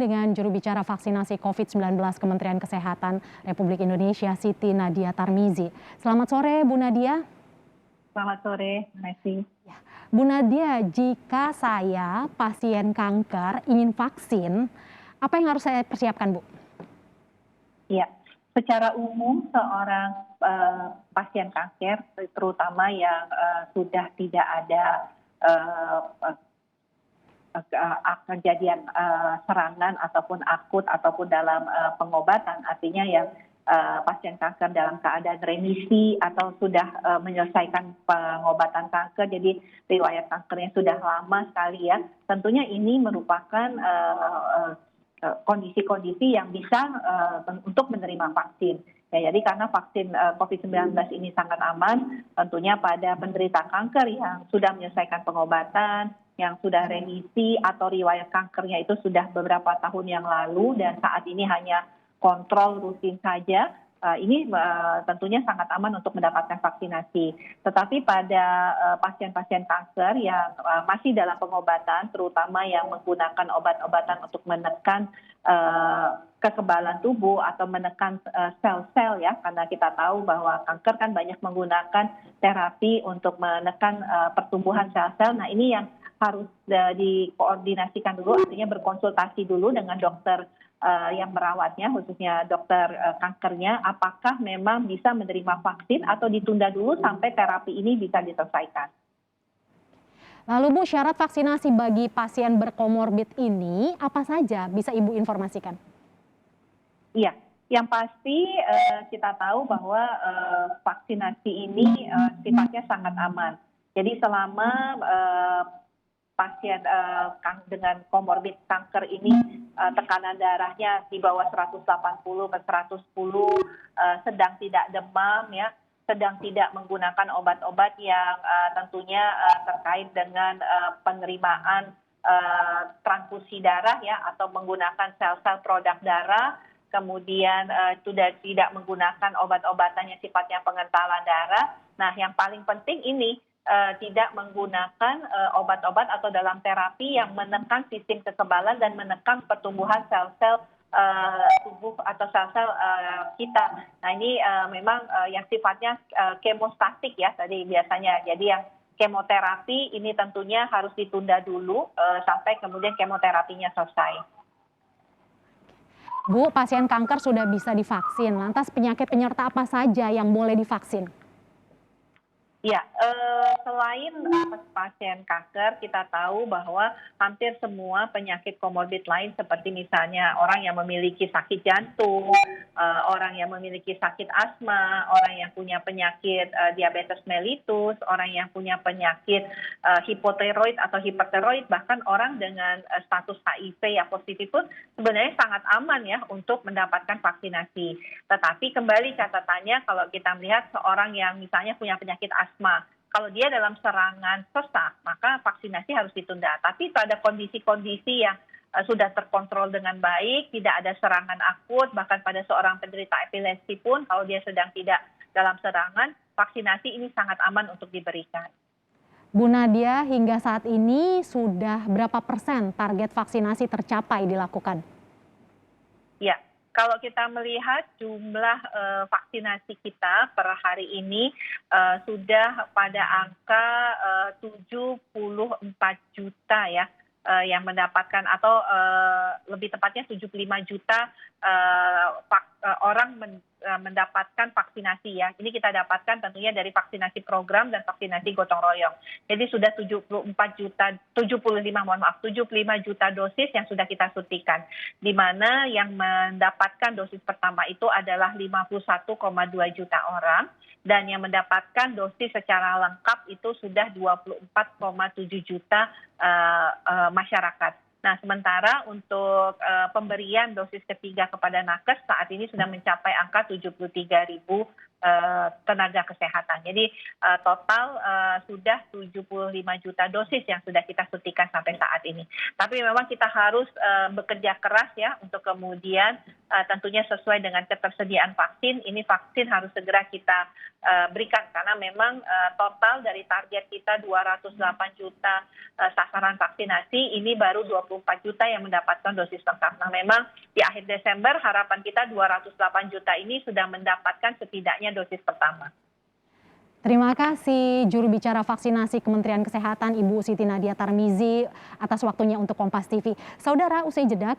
dengan juru bicara vaksinasi COVID-19 Kementerian Kesehatan Republik Indonesia, Siti Nadia Tarmizi. Selamat sore, Bu Nadia. Selamat sore, Messi. Bu Nadia, jika saya pasien kanker ingin vaksin, apa yang harus saya persiapkan, Bu? Ya, secara umum seorang pasien kanker, terutama yang sudah tidak ada kejadian serangan ataupun akut ataupun dalam pengobatan, artinya yang pasien kanker dalam keadaan remisi atau sudah menyelesaikan pengobatan kanker, jadi riwayat kankernya sudah lama sekali ya. Tentunya ini merupakan kondisi-kondisi yang bisa untuk menerima vaksin. Ya, jadi karena vaksin COVID-19 ini sangat aman, tentunya pada penderita kanker yang sudah menyelesaikan pengobatan, yang sudah remisi atau riwayat kankernya itu sudah beberapa tahun yang lalu dan saat ini hanya kontrol rutin saja, ini tentunya sangat aman untuk mendapatkan vaksinasi. Tetapi pada pasien-pasien kanker yang masih dalam pengobatan, terutama yang menggunakan obat-obatan untuk menekan kekebalan tubuh atau menekan sel-sel ya, karena kita tahu bahwa kanker kan banyak menggunakan terapi untuk menekan pertumbuhan sel-sel. Nah, ini yang harus dikoordinasikan dulu, artinya berkonsultasi dulu dengan dokter yang merawatnya, khususnya dokter kankernya, apakah memang bisa menerima vaksin atau ditunda dulu sampai terapi ini bisa diselesaikan. Lalu Bu, syarat vaksinasi bagi pasien berkomorbid ini apa saja bisa Ibu informasikan? Iya, yang pasti kita tahu bahwa vaksinasi ini sifatnya sangat aman. Jadi selama pasien dengan komorbid kanker ini tekanan darahnya di bawah 180 ke 110, sedang tidak demam ya, sedang tidak menggunakan obat-obat yang tentunya terkait dengan penerimaan transfusi darah ya, atau menggunakan sel-sel produk darah, kemudian sudah tidak menggunakan obat-obatan yang sifatnya pengentalan darah. Nah, yang paling penting ini tidak menggunakan obat-obat atau dalam terapi yang menekan sistem kekebalan dan menekan pertumbuhan sel-sel tubuh atau sel-sel kita. Nah, ini memang yang sifatnya kemostatik ya tadi biasanya. Jadi yang kemoterapi ini tentunya harus ditunda dulu sampai kemudian kemoterapinya selesai. Bu, pasien kanker sudah bisa divaksin. Lantas penyakit penyerta apa saja yang boleh divaksin? Ya, selain pasien kanker, kita tahu bahwa hampir semua penyakit komorbid lain seperti misalnya orang yang memiliki sakit jantung, orang yang memiliki sakit asma, orang yang punya penyakit diabetes mellitus, orang yang punya penyakit hipotiroid atau hipertiroid, bahkan orang dengan status HIV yang positif pun sebenarnya sangat aman ya untuk mendapatkan vaksinasi. Tetapi kembali catatannya kalau kita melihat seorang yang misalnya punya penyakit asma, kalau dia dalam serangan sesak, maka vaksinasi harus ditunda. Tapi pada kondisi-kondisi yang sudah terkontrol dengan baik, tidak ada serangan akut, bahkan pada seorang penderita epilepsi pun, kalau dia sedang tidak dalam serangan, vaksinasi ini sangat aman untuk diberikan. Bu Nadia, hingga saat ini sudah berapa persen target vaksinasi tercapai dilakukan? Ya. Kalau kita melihat jumlah vaksinasi kita per hari ini sudah pada angka 74 juta ya, yang mendapatkan atau lebih tepatnya 75 juta orang mendapatkan vaksinasi ya. Ini kita dapatkan tentunya dari vaksinasi program dan vaksinasi gotong royong. Jadi sudah 75 juta dosis yang sudah kita suntikan. Di mana yang mendapatkan dosis pertama itu adalah 51,2 juta orang dan yang mendapatkan dosis secara lengkap itu sudah 24,7 juta masyarakat. Nah, sementara untuk pemberian dosis ketiga kepada nakes saat ini sudah mencapai angka 73.000 tenaga kesehatan. Jadi total sudah 75 juta dosis yang sudah kita suntikan sampai saat ini. Tapi memang kita harus bekerja keras ya untuk kemudian tentunya sesuai dengan ketersediaan vaksin, ini vaksin harus segera kita berikan karena memang total dari target kita 208 juta sasaran vaksinasi, ini baru 24 juta yang mendapatkan dosis lengkap. Nah, memang di akhir Desember harapan kita 208 juta ini sudah mendapatkan setidaknya dosis pertama. Terima kasih juru bicara vaksinasi Kementerian Kesehatan Ibu Siti Nadia Tarmizi atas waktunya untuk Kompas TV. Saudara, usai jeda